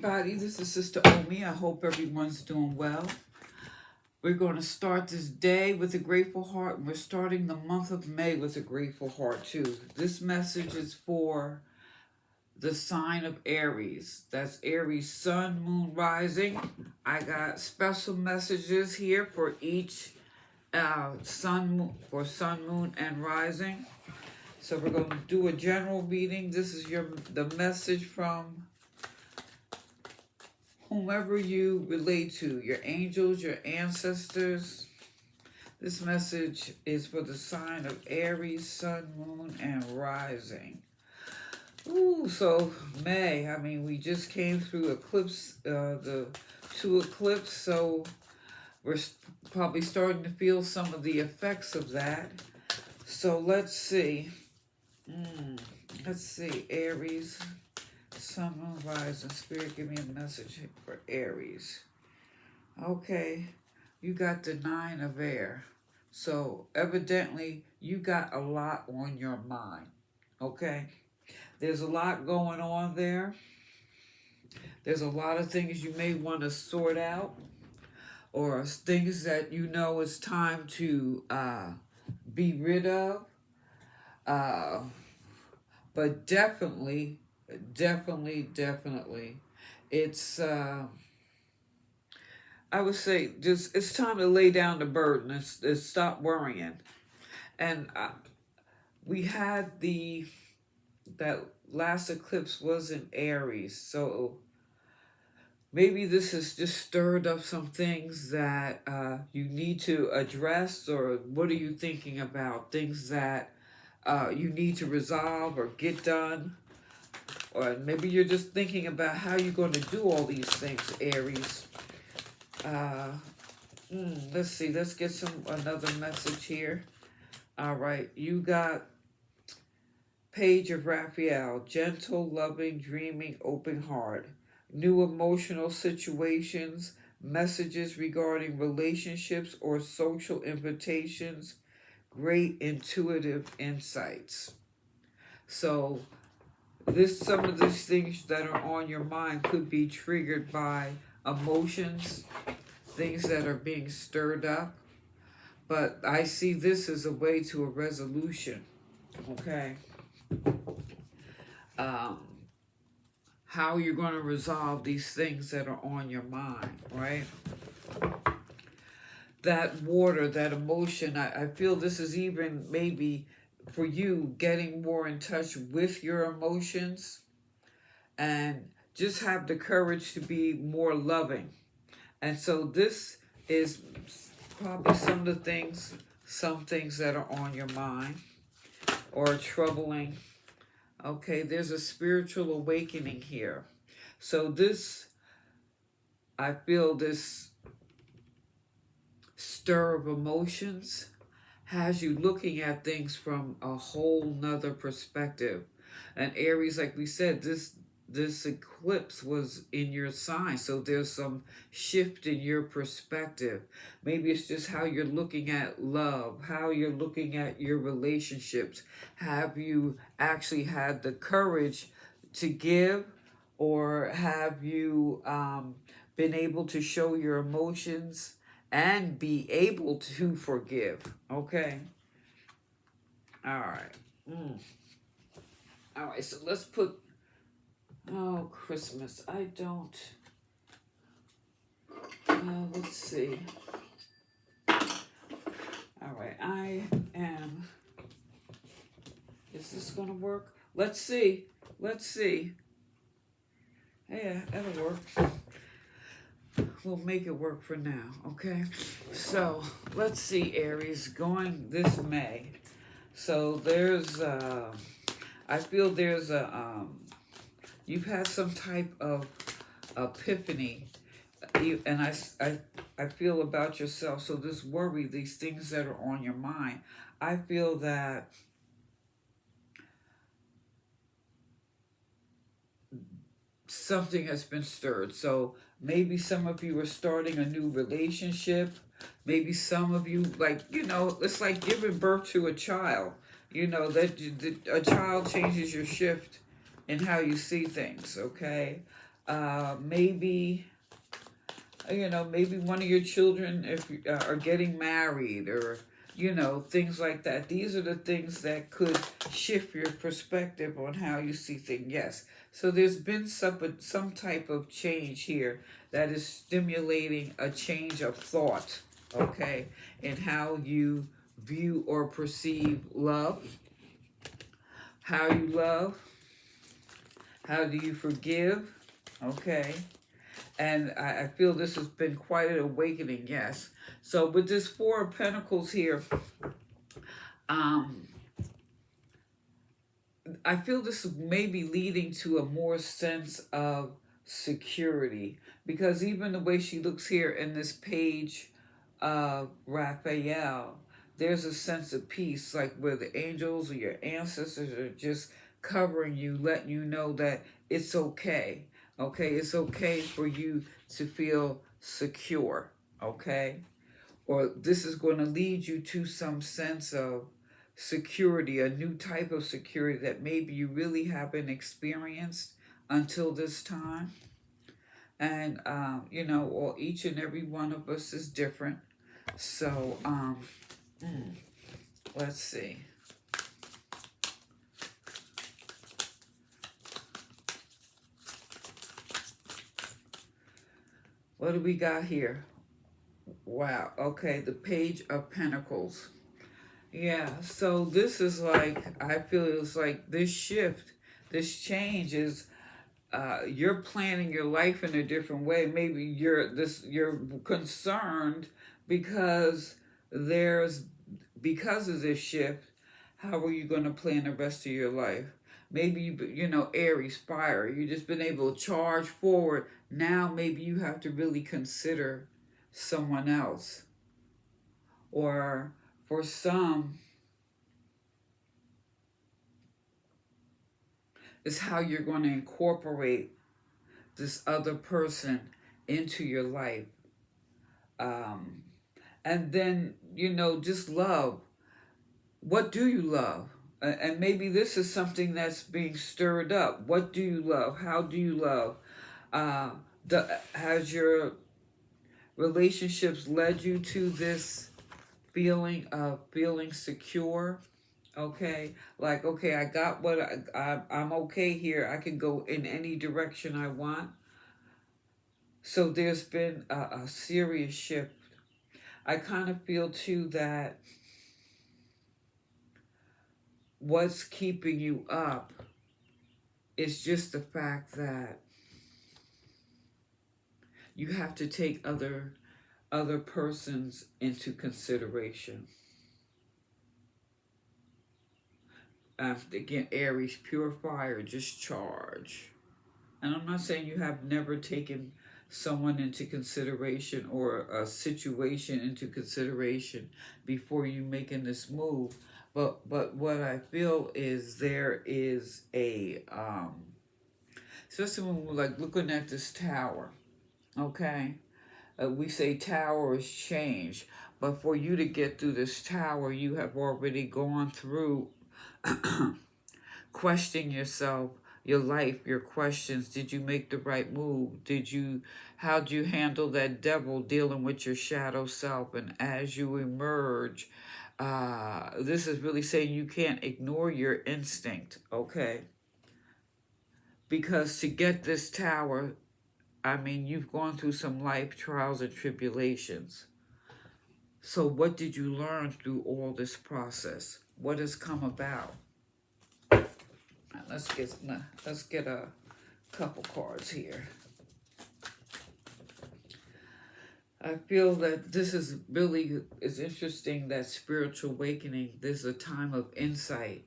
everybody. This is Sister Omi. I hope everyone's doing well. We're going to start this day with a grateful heart, and we're starting the month of May with a grateful heart, too. This message is for the sign of Aries. That's Aries sun, moon, rising. I got special messages here for each sun, moon, and rising. So we're going to do a general reading. This is the message from whomever you relate to, your angels, your ancestors. This message is for the sign of Aries, sun, moon, and rising. Ooh, so May, we just came through eclipse, the 2 eclipse, so we're probably starting to feel some of the effects of that. So let's see. Aries, sun, moon, rising. Spirit, give me a message for Aries. Okay, you got the 9 of air. So evidently you got a lot on your mind. Okay, there's a lot going on there. There's a lot of things you may want to sort out, or things that you know it's time to be rid of. But definitely, it's, I would say, just it's time to lay down the burden and stop worrying. And we had that last eclipse was in Aries, so maybe this has just stirred up some things that you need to address, or what are you thinking about? Things that you need to resolve or get done. Or maybe you're just thinking about how you're going to do all these things, Aries. Let's see. Let's get another message here. All right. You got Page of Raphael. Gentle, loving, dreaming, open heart. New emotional situations. Messages regarding relationships or social invitations. Great intuitive insights. So some of these things that are on your mind could be triggered by emotions, things that are being stirred up. But I see this as a way to a resolution. Okay. How you're going to resolve these things that are on your mind, right? That water, that emotion, I feel this is even maybe for you getting more in touch with your emotions, and just have the courage to be more loving. And so this is probably some things that are on your mind or troubling. Okay, there's a spiritual awakening here. So I feel this stir of emotions has you looking at things from a whole nother perspective. And Aries, like we said, this eclipse was in your sign, so there's some shift in your perspective. Maybe it's just how you're looking at love, how you're looking at your relationships. Have you actually had the courage to give, or have you been able to show your emotions and be able to forgive? Okay. All right. All right, so let's put Christmas. Let's see. All right, is this going to work? Let's see. Yeah, that'll work. We'll make it work for now, okay? So, let's see, Aries, going this May. So, I feel there's you've had some type of epiphany, and I feel about yourself. So this worry, these things that are on your mind, I feel that something has been stirred. So maybe some of you are starting a new relationship. Maybe some of you, it's like giving birth to a child. That a child changes your shift in how you see things, okay? Maybe, maybe one of your children if you, are getting married, or things like that. These are the things that could shift your perspective on how you see things. Yes. So there's been some type of change here that is stimulating a change of thought, okay, in how you view or perceive love, how you love, how do you forgive, okay. And I feel this has been quite an awakening, yes. So with this Four of Pentacles here, um, I feel this may be leading to a more sense of security, because even the way she looks here in this page of Raphael, there's a sense of peace, like where the angels or your ancestors are just covering you, letting you know that it's okay. Okay, it's okay for you to feel secure. Okay, or this is going to lead you to some sense of security, a new type of security that maybe you really haven't experienced until this time. And, or each and every one of us is different. So, let's see. What do we got here? Wow. Okay, the Page of Pentacles. Yeah, so this is like, I feel it's like this shift, this change is you're planning your life in a different way. Maybe you're concerned because there's because of this shift. How are you going to plan the rest of your life? Maybe Aries fire. You just been able to charge forward. Now maybe you have to really consider someone else, or for some, it's how you're going to incorporate this other person into your life. Um, and then, just love. What do you love? And maybe this is something that's being stirred up. What do you love? How do you love? Uh, has your relationships led you to this feeling of feeling secure? Okay, like, okay, I got what I'm okay here. I can go in any direction I want. So there's been a serious shift. I kind of feel too that what's keeping you up is just the fact that you have to take other persons into consideration. Again, Aries, pure fire, just charge. And I'm not saying you have never taken someone into consideration or a situation into consideration before you making this move. But what I feel is there is a especially when we're like looking at this tower, okay? We say tower is change, but for you to get through this tower, you have already gone through questioning yourself, your life, your questions. Did you make the right move? How'd you handle that devil dealing with your shadow self? And as you emerge, this is really saying you can't ignore your instinct, okay? Because to get this tower, I mean, you've gone through some life trials and tribulations. So what did you learn through all this process? What has come about? Let's get a couple cards here. I feel that this is really is interesting, that spiritual awakening. This is a time of insight.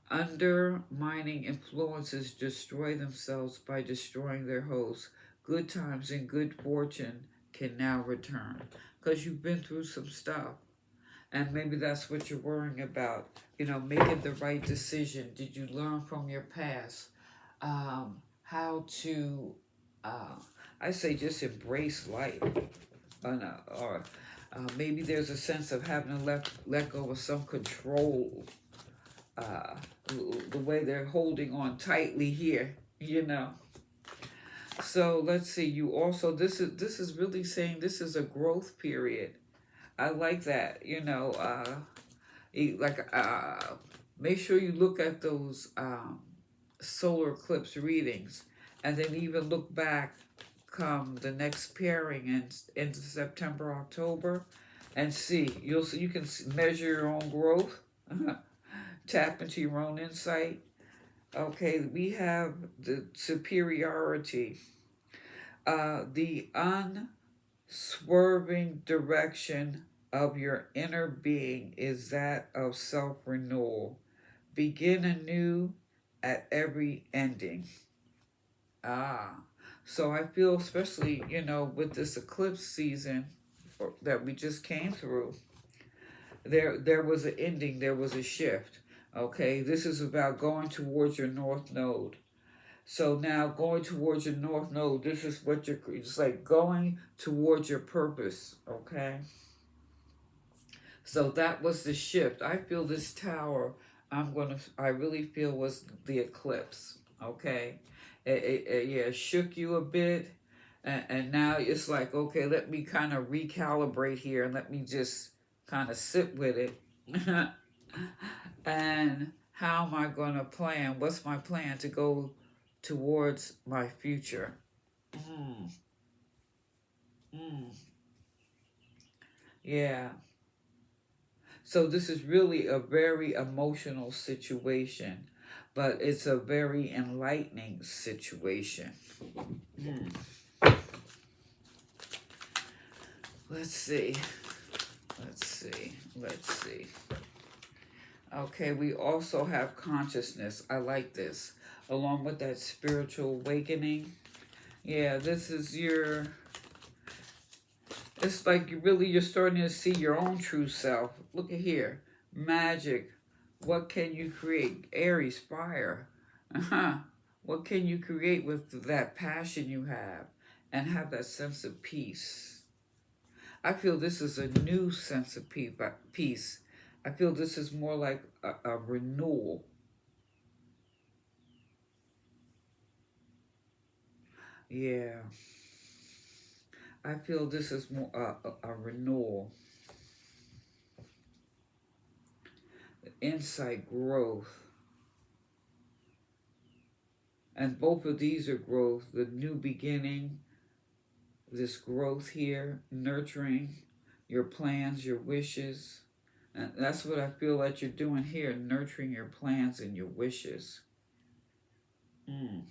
Undermining influences destroy themselves by destroying their hosts. Good times and good fortune can now return because you've been through some stuff. And maybe that's what you're worrying about, making the right decision. Did you learn from your past? How to, I say just embrace life. Or maybe there's a sense of having to let go of some control. The way they're holding on tightly here, So let's see. You also, this is really saying this is a growth period. I like that. Like make sure you look at those solar eclipse readings, and then even look back come the next pairing in September, October, and see. You can measure your own growth, tap into your own insight. Okay, we have the superiority, the unswerving direction of your inner being is that of self renewal. Begin anew at every ending. Ah, so I feel, especially, with this eclipse season that we just came through, there was an ending, there was a shift. Okay, this is about going towards your north node. So now going towards your north node, this is what it's like going towards your purpose. Okay, so that was the shift. I feel this tower, I really feel was the eclipse. Okay. Yeah, shook you a bit. And now it's like, okay, let me kind of recalibrate here and let me just kind of sit with it. And how am I going to plan? What's my plan to go towards my future? Mm, mm, yeah. So this is really a very emotional situation, but it's a very enlightening situation. Mm. Let's see. Let's see. Let's see. Okay, we also have consciousness. I like this. Along with that spiritual awakening. Yeah, this is it's like you're starting to see your own true self. Look at here. Magic. What can you create? Aries, fire. Uh-huh. What can you create with that passion you have and have that sense of peace? I feel this is a new sense of peace. I feel this is more like a renewal. Yeah. I feel this is more a renewal, insight, growth. And both of these are growth, the new beginning, this growth here, nurturing your plans, your wishes. And that's what I feel like you're doing here, nurturing your plans and your wishes. Mm.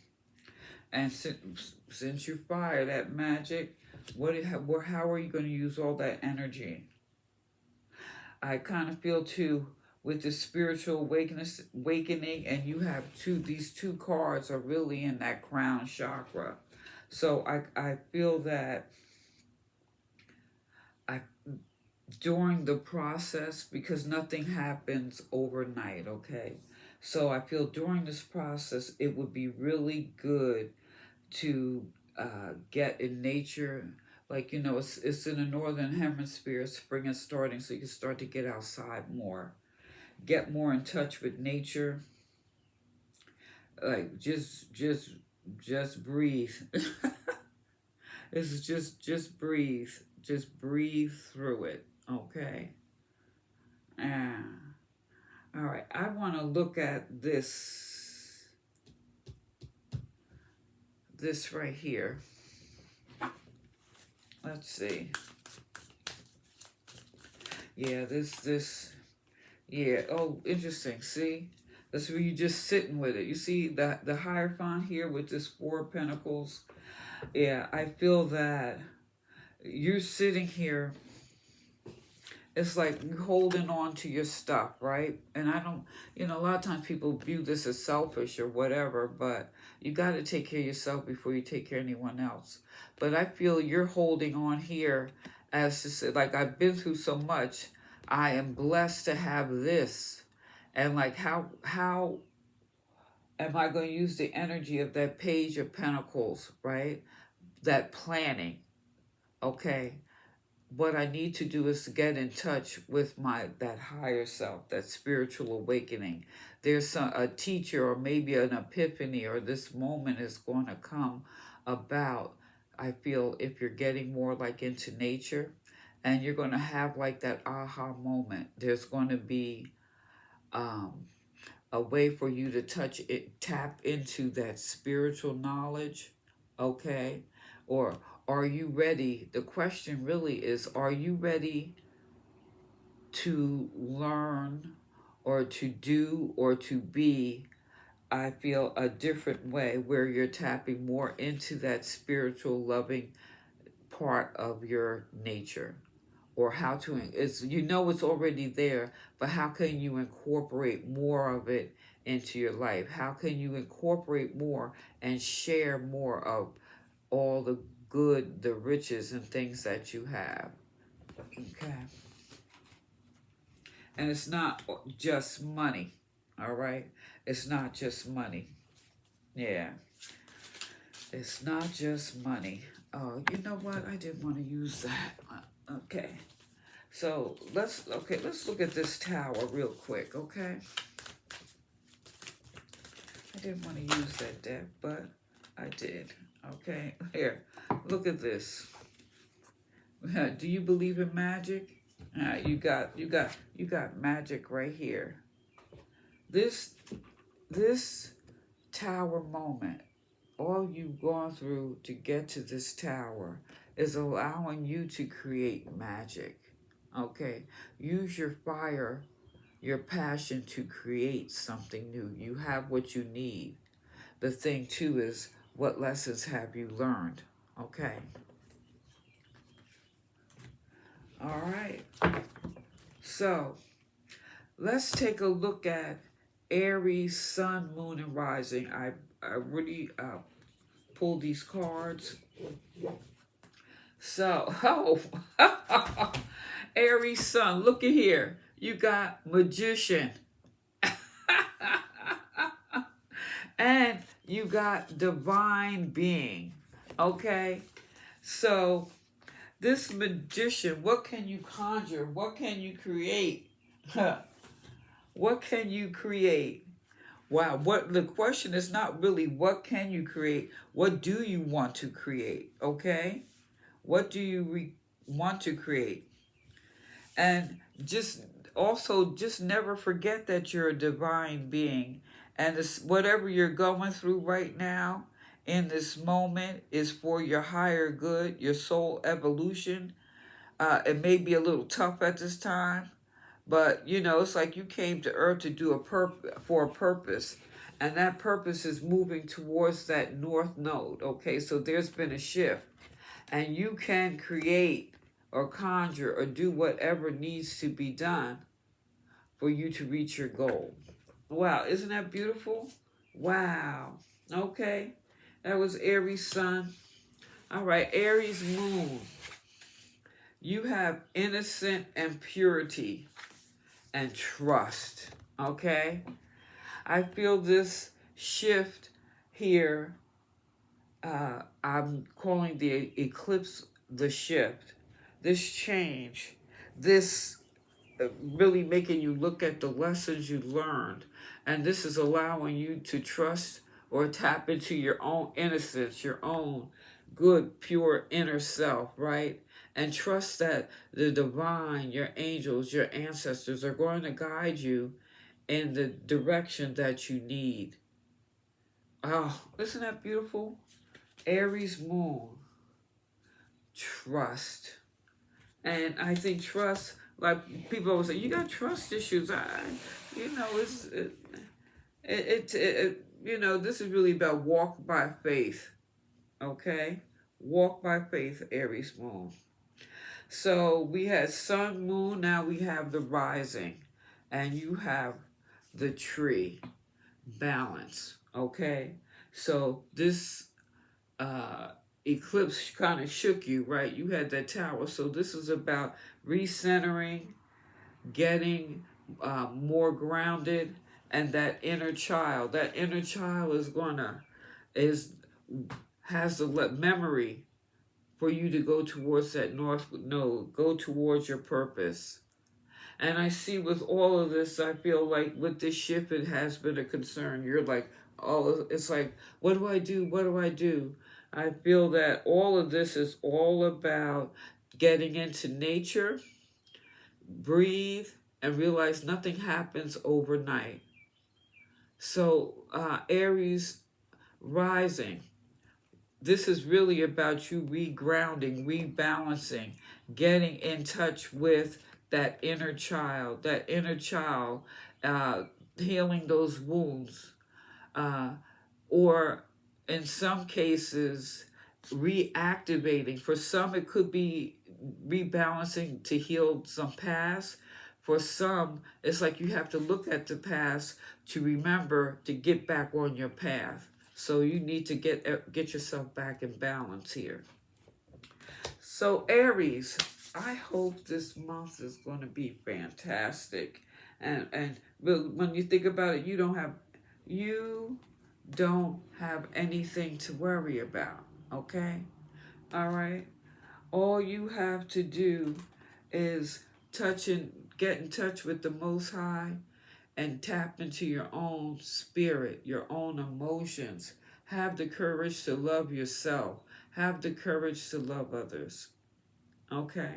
And since you fire that magic, how are you going to use all that energy? I kind of feel too with the spiritual awakening, and you have these two cards are really in that crown chakra. So I feel that I during the process, because nothing happens overnight, okay? So I feel during this process it would be really good to get in nature. Like, it's in the northern hemisphere, spring is starting, so you can start to get outside more, get more in touch with nature. Like, just breathe. It's just breathe. Just breathe through it. Okay. Ah. All right. I want to look at this right here. Let's see. Yeah, this. Yeah. Oh, interesting. See, that's where you just sitting with it. You see the Hierophant here with this Four of Pentacles. Yeah, I feel that you're sitting here. It's like you're holding on to your stuff, right? And I don't, a lot of times people view this as selfish or whatever, but you got to take care of yourself before you take care of anyone else. But I feel you're holding on here as to say, like, I've been through so much. I am blessed to have this. And like, how am I going to use the energy of that Page of Pentacles, right? That planning, okay? What I need to do is to get in touch with that higher self, that spiritual awakening. There's a teacher or maybe an epiphany, or this moment is going to come about, I feel, if you're getting more like into nature, and you're going to have like that aha moment. There's going to be um, a way for you to touch it, tap into that spiritual knowledge, okay? Or are you ready? The question really is, are you ready to learn or to do or to be, I feel, a different way where you're tapping more into that spiritual loving part of your nature? Or how to, it's, you know, it's already there, but how can you incorporate more of it into your life? How can you incorporate more and share more of all the good, the riches and things that you have? Okay. And it's not just money, all right? It's not just money. Yeah, it's not just money. Oh, you know what? I didn't want to use that. Okay. So let's look at this tower real quick, okay? I didn't want to use that deck, but I did. Okay, here, look at this. Do you believe in magic? You got magic right here. This this tower moment, all you've gone through to get to this tower is allowing you to create magic. Okay, use your fire, your passion to create something new. You have what you need. The thing too is, what lessons have you learned? Okay. All right. So let's take a look at Aries, Sun, Moon, and Rising. I really pulled these cards. So, oh, Aries, Sun, look at here. You got Magician. And you got Divine Being. Okay? So, this Magician, what can you conjure? What can you create? What can you create? Wow, what the question is not really what can you create? What do you want to create? Okay? What do you want to create? And just also just never forget that you're a divine being, and this, whatever you're going through right now in this moment is for your higher good, your soul evolution. It may be a little tough at this time, but you know, it's like you came to earth to do for a purpose, and that purpose is moving towards that north node. Okay, so there's been a shift, and you can create or conjure or do whatever needs to be done for you to reach your goal. Wow, isn't that beautiful? Wow. Okay, that was Aries Sun. All right, Aries Moon. You have innocent and purity and trust. Okay, I feel this shift here. I'm calling the eclipse the shift. This change, this really making you look at the lessons you learned. And this is allowing you to trust or tap into your own innocence, your own good, pure inner self, right? And trust that the divine, your angels, your ancestors are going to guide you in the direction that you need. Oh, isn't that beautiful? Aries Moon, trust. And I think trust, like people always say, you got trust issues. You know, you know, this is really about walk by faith. Okay, walk by faith, Aries Moon. So we had Sun, Moon. Now we have the rising, and you have the tree, balance. Okay, so this eclipse kind of shook you, right? You had that tower. So this is about recentering, getting more grounded, and that inner child. That inner child is has the memory for you to go towards that north node, go towards your purpose. And I see with all of this, I feel like with this shift, it has been a concern. You're like, oh, it's like, what do I do? What do I do? I feel that all of this is all about getting into nature, breathe, and realize nothing happens overnight. So, Aries rising, this is really about you regrounding, rebalancing, getting in touch with that inner child, uh, healing those wounds, uh, or in some cases, reactivating. For some, it could be rebalancing to heal some past. For some, it's like you have to look at the past to remember to get back on your path. So you need to get yourself back in balance here. So Aries, I hope this month is going to be fantastic. And when you think about it, you don't have anything to worry about. Okay, all right. All you have to do is get in touch with the Most High and tap into your own spirit, your own emotions. Have the courage to love yourself. Have the courage to love others. Okay?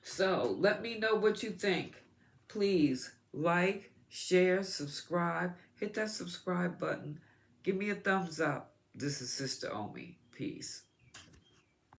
So let me know what you think. Please like, share, subscribe. Hit that subscribe button. Give me a thumbs up. This is Sister Omi. Peace.